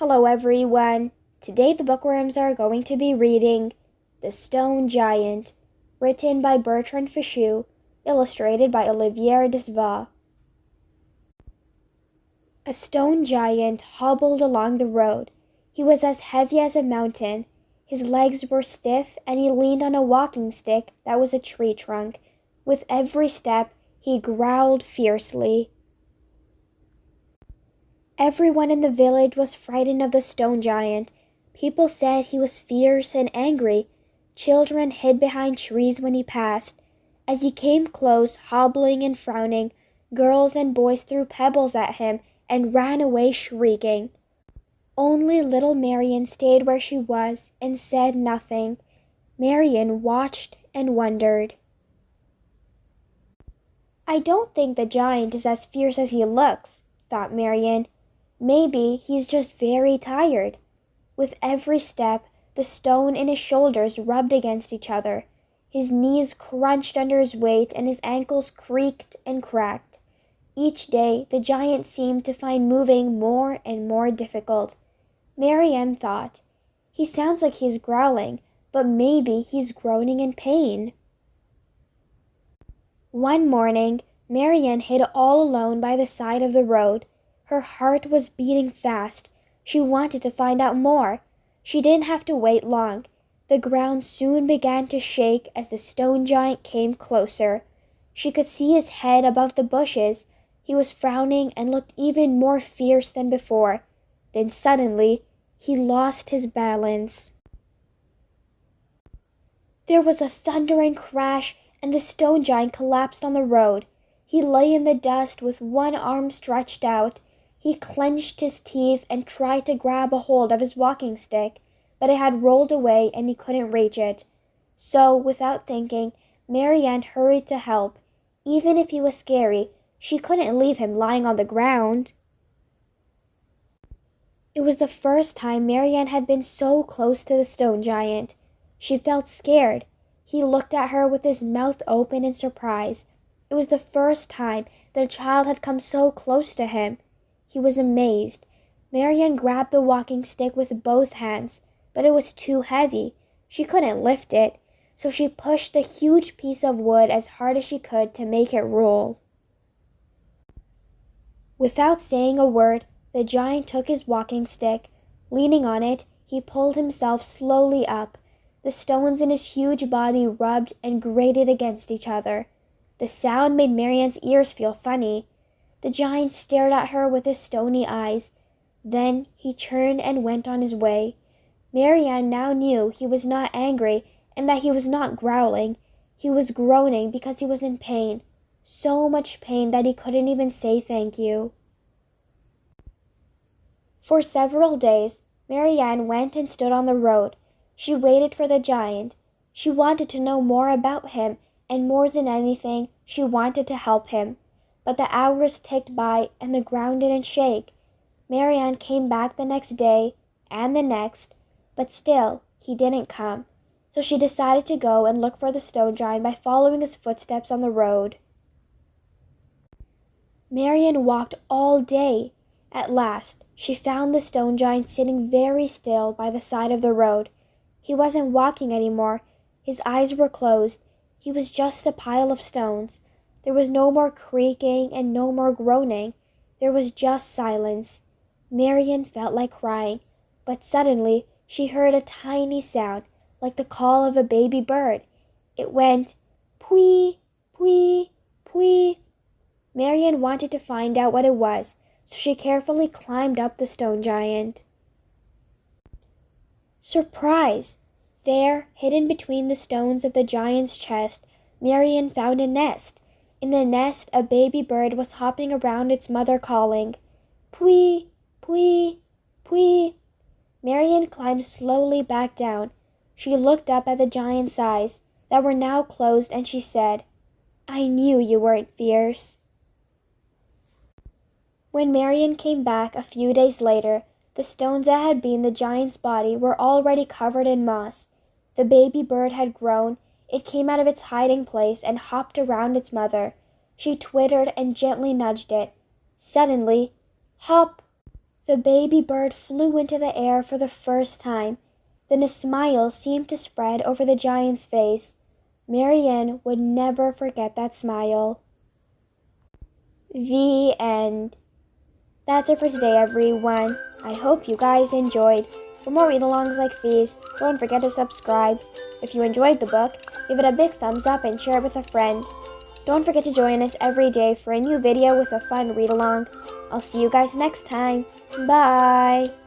Hello everyone! Today the Bookworms are going to be reading The Stone Giant, written by Bertrand Fichou, illustrated by Olivier Desvaux. A stone giant hobbled along the road. He was as heavy as a mountain. His legs were stiff and he leaned on a walking stick that was a tree trunk. With every step, he growled fiercely. Everyone in the village was frightened of the stone giant. People said he was fierce and angry. Children hid behind trees when he passed. As he came close, hobbling and frowning, girls and boys threw pebbles at him and ran away shrieking. Only little Marian stayed where she was and said nothing. Marian watched and wondered. "I don't think the giant is as fierce as he looks," thought Marian. "Maybe he's just very tired." With every step, the stone in his shoulders rubbed against each other. His knees crunched under his weight and his ankles creaked and cracked. Each day, the giant seemed to find moving more and more difficult. Marianne thought, "He sounds like he's growling, but maybe he's groaning in pain." One morning, Marianne hid all alone by the side of the road. Her heart was beating fast. She wanted to find out more. She didn't have to wait long. The ground soon began to shake as the stone giant came closer. She could see his head above the bushes. He was frowning and looked even more fierce than before. Then suddenly, he lost his balance. There was a thundering crash, and the stone giant collapsed on the road. He lay in the dust with one arm stretched out. He clenched his teeth and tried to grab a hold of his walking stick, but it had rolled away and he couldn't reach it. So, without thinking, Marianne hurried to help. Even if he was scary, she couldn't leave him lying on the ground. It was the first time Marianne had been so close to the stone giant. She felt scared. He looked at her with his mouth open in surprise. It was the first time that a child had come so close to him. He was amazed. Marianne grabbed the walking stick with both hands, but it was too heavy. She couldn't lift it, so she pushed a huge piece of wood as hard as she could to make it roll. Without saying a word, the giant took his walking stick. Leaning on it, he pulled himself slowly up. The stones in his huge body rubbed and grated against each other. The sound made Marianne's ears feel funny. The giant stared at her with his stony eyes. Then he turned and went on his way. Marianne now knew he was not angry and that he was not growling. He was groaning because he was in pain. So much pain that he couldn't even say thank you. For several days, Marianne went and stood on the road. She waited for the giant. She wanted to know more about him, and more than anything, she wanted to help him. But the hours ticked by and the ground didn't shake. Marianne came back the next day and the next, but still he didn't come. So she decided to go and look for the stone giant by following his footsteps on the road. Marianne walked all day. At last, she found the stone giant sitting very still by the side of the road. He wasn't walking anymore. His eyes were closed. He was just a pile of stones. There was no more creaking and no more groaning. There was just silence. Marianne felt like crying, but suddenly she heard a tiny sound, like the call of a baby bird. It went, "Pwee, pwee, pwee." Marianne wanted to find out what it was, so she carefully climbed up the stone giant. Surprise! There, hidden between the stones of the giant's chest, Marianne found a nest. In the nest, a baby bird was hopping around its mother calling, "Pwee, pwee, pwee." Marianne climbed slowly back down. She looked up at the giant's eyes that were now closed and she said, "I knew you weren't fierce." When Marianne came back a few days later, the stones that had been the giant's body were already covered in moss. The baby bird had grown. It came out of its hiding place and hopped around its mother. She twittered and gently nudged it. Suddenly, hop! The baby bird flew into the air for the first time. Then a smile seemed to spread over the giant's face. Marianne would never forget that smile. The end. That's it for today, everyone. I hope you guys enjoyed. For more read-alongs like these, don't forget to subscribe. If you enjoyed the book, give it a big thumbs up and share it with a friend. Don't forget to join us every day for a new video with a fun read-along. I'll see you guys next time. Bye!